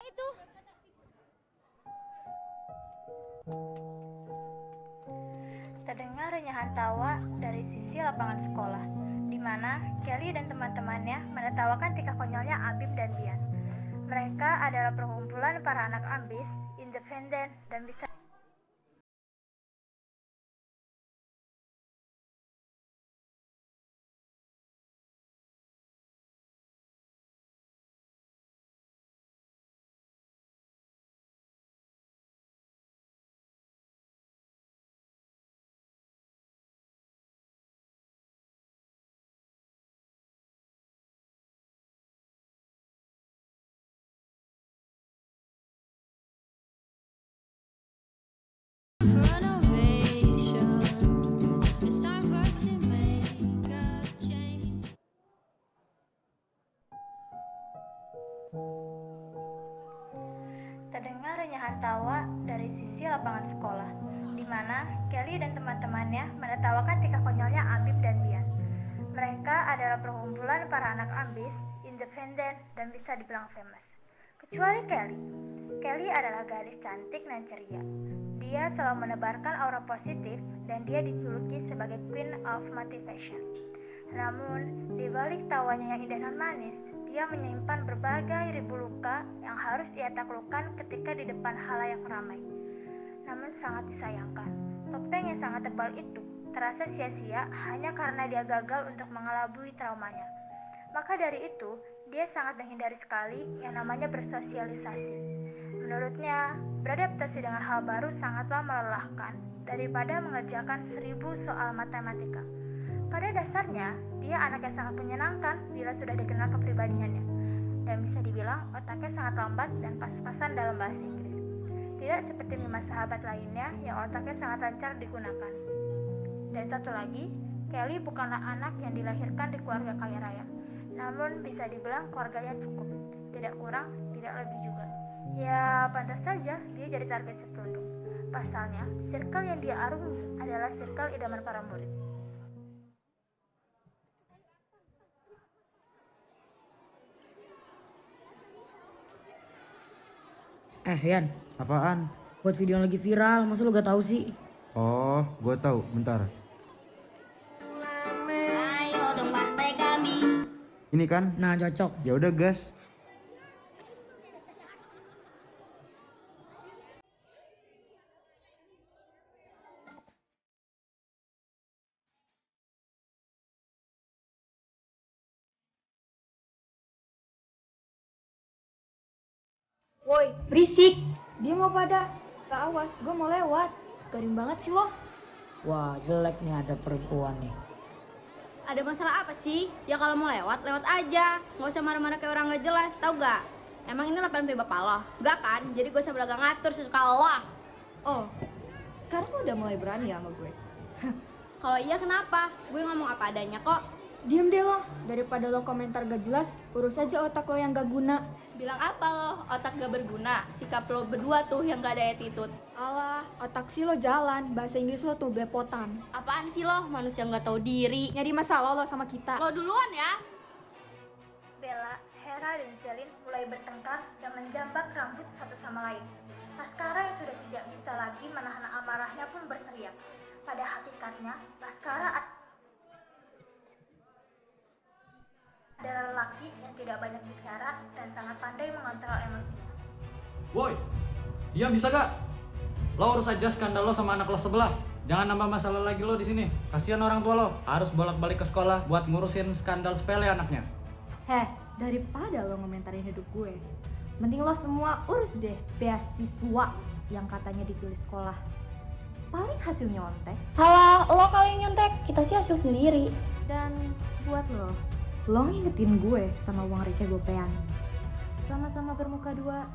itu? Terdengar renyahan tawa dari sisi lapangan sekolah, di mana Kelly dan teman-temannya menertawakan tingkah konyolnya Abim dan Bian. Mereka adalah perkumpulan para anak ambis, independen, dan bisa Terdengar renyahan tawa dari sisi lapangan sekolah, di mana Kelly dan teman-temannya menertawakan tingkah konyolnya Abim dan Bian. Mereka adalah perkumpulan para anak ambis, independen, dan bisa dibilang famous. Kecuali Kelly. Kelly adalah gadis cantik dan ceria. Dia selalu menebarkan aura positif dan dia dijuluki sebagai Queen of Motivation. Namun, di balik tawanya yang indah dan manis, dia menyimpan berbagai ribu luka yang harus ia taklukkan ketika di depan halayak ramai. Namun sangat disayangkan, topeng yang sangat tebal itu terasa sia-sia hanya karena dia gagal untuk mengelabui traumanya. Maka dari itu, dia sangat menghindari sekali yang namanya bersosialisasi. Menurutnya, beradaptasi dengan hal baru sangatlah melelahkan daripada mengerjakan 1000 soal matematika. Pada dasarnya, dia anak yang sangat menyenangkan bila sudah dikenal kepribadiannya, dan bisa dibilang otaknya sangat lambat dan pas-pasan dalam bahasa Inggris. Tidak seperti 5 sahabat lainnya yang otaknya sangat lancar digunakan. Dan satu lagi, Kelly bukanlah anak yang dilahirkan di keluarga kaya raya, namun bisa dibilang keluarganya cukup, tidak kurang, tidak lebih juga. Ya, pantas saja dia jadi target seperundung. Pasalnya, circle yang dia arungi adalah circle idaman para murid. Yan, Apaan? buat video yang lagi viral, masa lu gak tahu sih? Oh, gue tahu. Bentar. Ayo dong pantai kami. Ini kan? Nah, cocok. Ya udah, gas. Woi, berisik. Dia mau pada. Gak awas, gue mau lewat. Garing banget sih lo. Wah, jelek nih ada perempuan nih. Ada masalah apa sih? Ya kalau mau lewat, lewat aja. Gak usah marah-marah kayak orang gak jelas, tau gak? Emang ini 8P bapak lo? Gak kan? Jadi gue usah belaga ngatur sesuka lo. Oh, sekarang lo udah mulai berani ya sama gue? Kalau iya kenapa? Gue ngomong apa adanya kok. Diem deh lo, daripada lo komentar gak jelas, urus aja otak lo yang gak guna. Bilang apa lo? Otak gak berguna. Sikap lo berdua tuh yang gak ada attitude. Alah, otak sih lo jalan, bahasa Inggris lo tuh bepotan. Apaan sih lo? Manusia gak tahu diri. Nyari masalah lo sama kita. Lo duluan ya. Bella, Hera, dan Zelin mulai bertengkar dan menjambak rambut satu sama lain. Laskara yang sudah tidak bisa lagi menahan amarahnya pun berteriak. Pada hakikatnya, Laskara adalah lelaki yang tidak banyak bicara dan sangat pandai mengontrol emosinya. Woi, diam bisa gak? Lo urus aja skandal lo sama anak lo sebelah. Jangan nambah masalah lagi lo di sini. Kasihan orang tua lo harus bolak-balik ke sekolah buat ngurusin skandal sepele anaknya. Heh, daripada lo ngomentarin hidup gue, mending lo semua urus deh beasiswa yang katanya dipilih sekolah. Paling hasil nyontek. Halah, lo kali yang nyontek, kita sih hasil sendiri. Dan buat lo ngingetin gue sama uang receh gopean. Sama-sama bermuka dua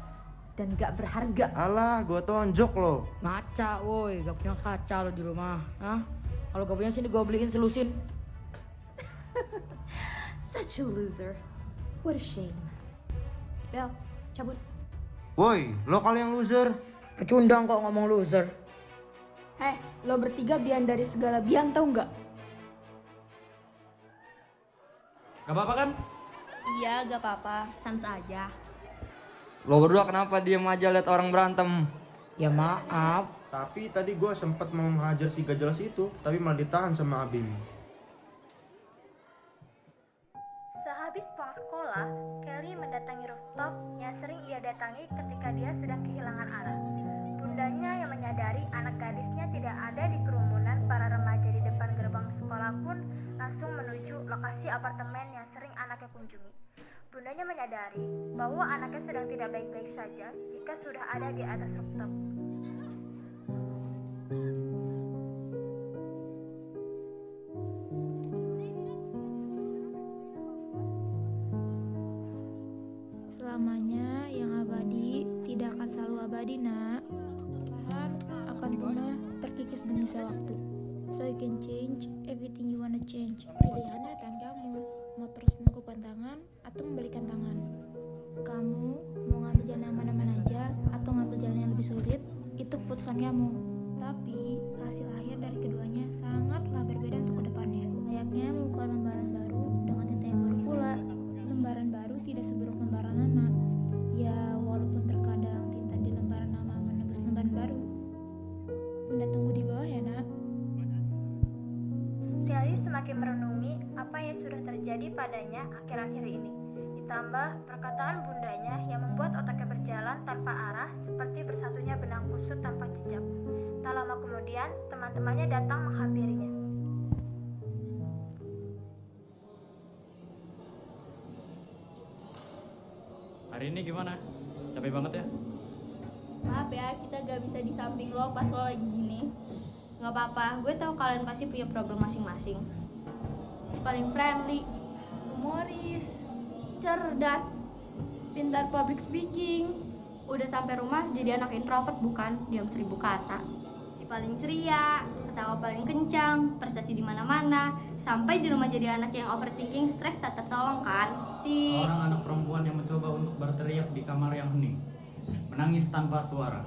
dan gak berharga. Alah, gue tonjok lo. Ngaca, woi, gak punya kaca lo di rumah. Hah? Kalau gak punya sini gue beliin selusin. Such a loser. What a shame. Bel, cabut. Woi, lo kali yang loser. Pecundang kok ngomong loser. Heh, lo bertiga biang dari segala biang tau gak? Gak apa-apa kan? Iya, gak apa-apa. Sans aja. Lo berdua kenapa diem aja lihat orang berantem? Ya maaf. Tapi tadi gue sempet mau menghajar si gak jelas itu, tapi malah ditahan sama Abim. Sehabis pulang sekolah, Kelly mendatangi rooftop yang sering ia datangi ketika dia sedang kehilangan arah. Bundanya yang menyadari anak gadisnya tidak ada di kerumunan para remaja di depan gerbang sekolah pun langsung menuju lokasi apartemen yang sering anaknya kunjungi. Bundanya menyadari bahwa anaknya sedang tidak baik-baik saja jika sudah ada di atas rooftop. Selamanya yang abadi tidak akan selalu abadi, nak. Perlahan akan punah terkikis demi sewaktu. So you can change everything you wanna change. Pilihannya tangan kamu, mau terus melakukan tangan atau membalikan tangan. Kamu mau ngambil jalan yang mana-mana aja atau ngambil jalan yang lebih sulit, itu keputusan kamu. Tapi hasil akhir dari keduanya sangatlah berbeda untuk kedepannya. Layaknya membuka lembaran baru dengan tinta yang baru pula. Lembaran baru tidak seburuk lembaran lama. Ya, walaupun terkadang tinta di lembaran lama menembus lembaran baru. Bunda tunggu di bawah ya, nak. Kelly semakin merenungi apa yang sudah terjadi padanya akhir-akhir ini. Ditambah perkataan bundanya yang membuat otaknya berjalan tanpa arah seperti bersatunya benang kusut tanpa jejak. Tak lama kemudian, teman-temannya datang menghampirinya. Hari ini gimana? Capek banget ya? Maaf ya, kita gak bisa di samping lo pas lo lagi gini. Nggak apa-apa, gue tahu kalian pasti punya problem masing-masing. Paling friendly, humoris, Cerdas, pintar public speaking. udah sampai rumah jadi anak introvert bukan? Diam 1000 kata. Si paling ceria, ketawa paling kencang, prestasi di mana-mana, sampai di rumah jadi anak yang overthinking, stres tak tertolong kan? Seorang anak perempuan yang mencoba untuk berteriak di kamar yang hening, menangis tanpa suara,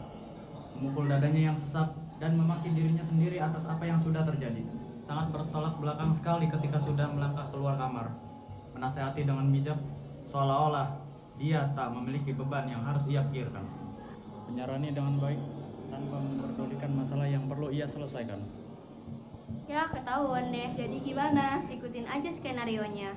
memukul dadanya yang sesak, dan memaki dirinya sendiri atas apa yang sudah terjadi. Sangat bertolak belakang sekali ketika sudah melangkah keluar kamar, menasehati dengan bijak, seolah-olah dia tak memiliki beban yang harus ia pikirkan. Menyarani dengan baik, tanpa memperdulikan masalah yang perlu ia selesaikan. Ya ketahuan deh, Jadi gimana? ikutin aja skenarionya.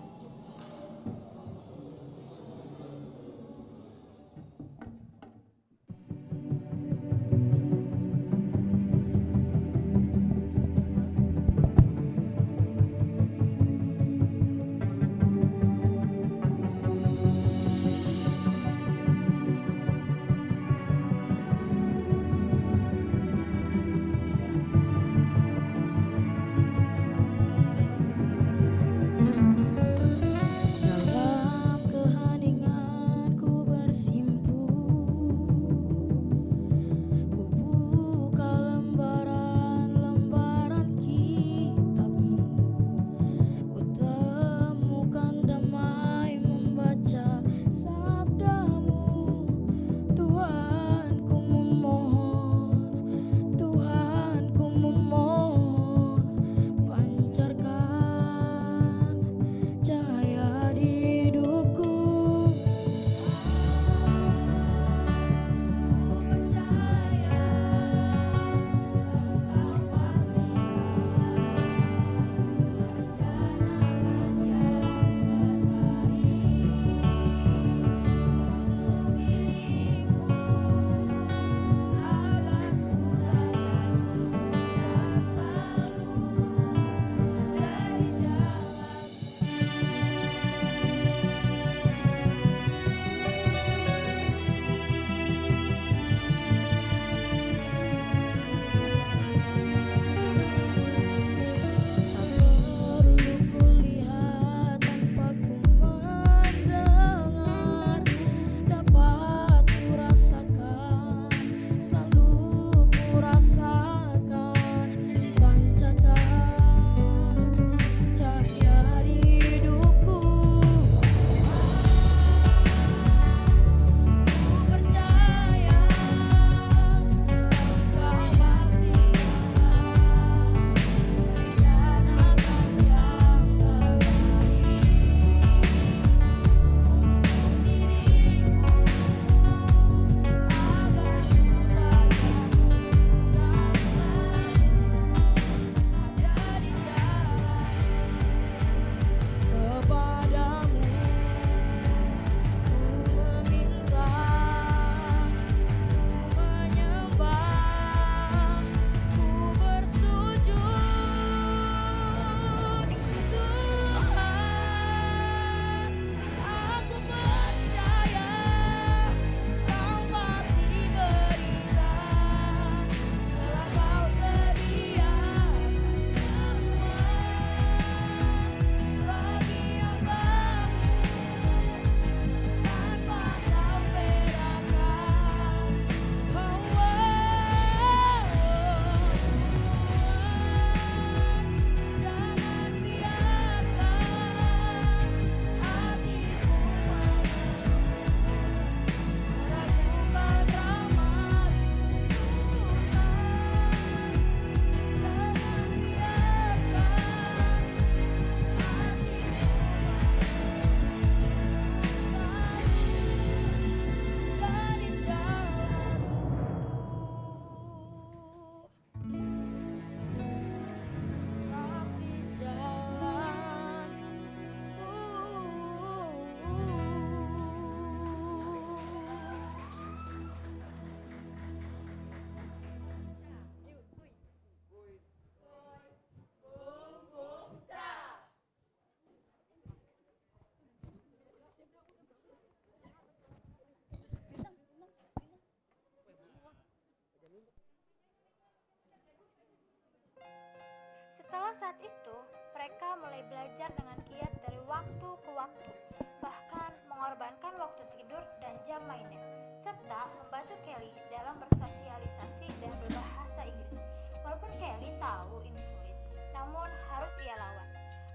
itu, mereka mulai belajar dengan giat dari waktu ke waktu, bahkan mengorbankan waktu tidur dan jam mainnya, serta membantu Kelly dalam bersosialisasi dan berbahasa Inggris. Walaupun Kelly tahu ini sulit, namun harus ia lawan.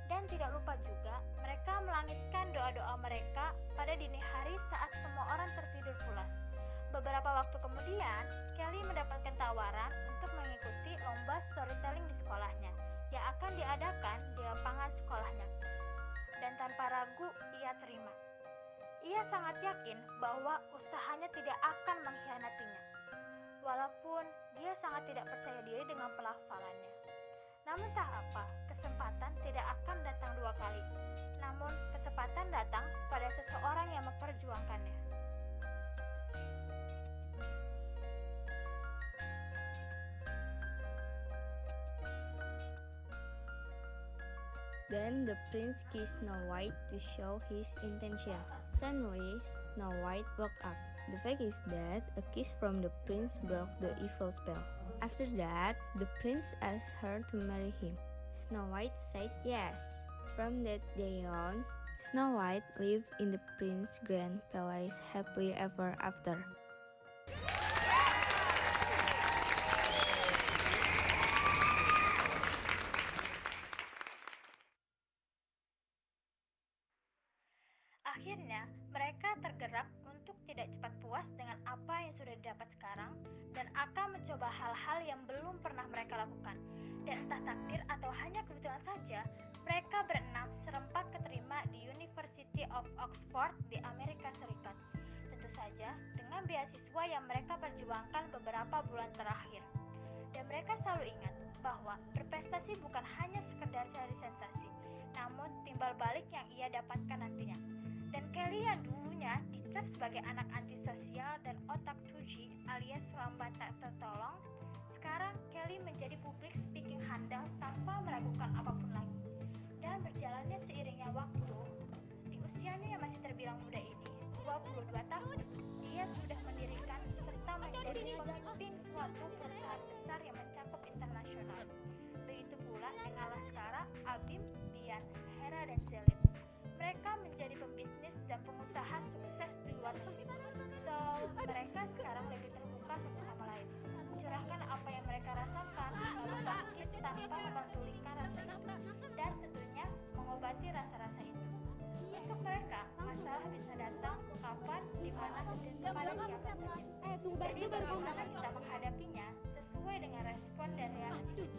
Dan tidak lupa juga, mereka melangitkan doa-doa mereka pada dini hari saat semua orang tertidur pulas. Beberapa waktu kemudian, Kelly mendapatkan tawaran untuk mengikuti lomba storytelling di sekolahnya yang akan diadakan di lapangan sekolahnya. Dan tanpa ragu, ia terima. Ia sangat yakin bahwa usahanya tidak akan mengkhianatinya, walaupun dia sangat tidak percaya diri dengan pelafalannya. Namun tak apa, kesempatan tidak akan datang dua kali. Namun kesempatan datang pada seseorang yang memperjuangkannya. Then the prince kissed Snow White to show his intention. Suddenly, Snow White woke up. The fact is that a kiss from the prince broke the evil spell. After that, the prince asked her to marry him. Snow White said yes. From that day on, Snow White lived in the prince's grand palace happily ever after. Akhirnya, mereka tergerak untuk tidak cepat puas dengan apa yang sudah didapat sekarang dan akan mencoba hal-hal yang belum pernah mereka lakukan. Dan entah takdir atau hanya kebetulan saja, mereka berenam serempak keterima di University of Oxford di Amerika Serikat. Tentu saja dengan beasiswa yang mereka perjuangkan beberapa bulan terakhir. Dan mereka selalu ingat bahwa berprestasi bukan hanya sekedar cari sensasi, namun timbal balik yang ia dapatkan nantinya. Dan Kelly yang dulunya dicap sebagai anak antisosial dan otak 2G alias lambat tak tertolong, sekarang Kelly menjadi public speaking handal tanpa meragukan apapun lagi. Dan berjalannya seiringnya waktu, di usianya yang masih terbilang muda ini, 22 tahun, dia sudah mendirikan serta menjadi pemimpin suatu perusahaan besar yang mencakup internasional. Begitu pula dengan Laskara, Abim, Bian, Hera, dan Zelin. Mereka menjadi pembisnis dan pengusaha sukses di luar negeri. So, mereka sekarang lebih terbuka satu sama lain, mencurahkan apa yang mereka rasakan, lalu bangkit tanpa memperdulikan rasa itu, dan tentunya mengobati rasa-rasa itu. Untuk mereka, masalah bisa datang kapan, di mana, dan kepada siapa saja. Jadi bagaimana kita menghadapinya sesuai dengan respon dan reaksi kita.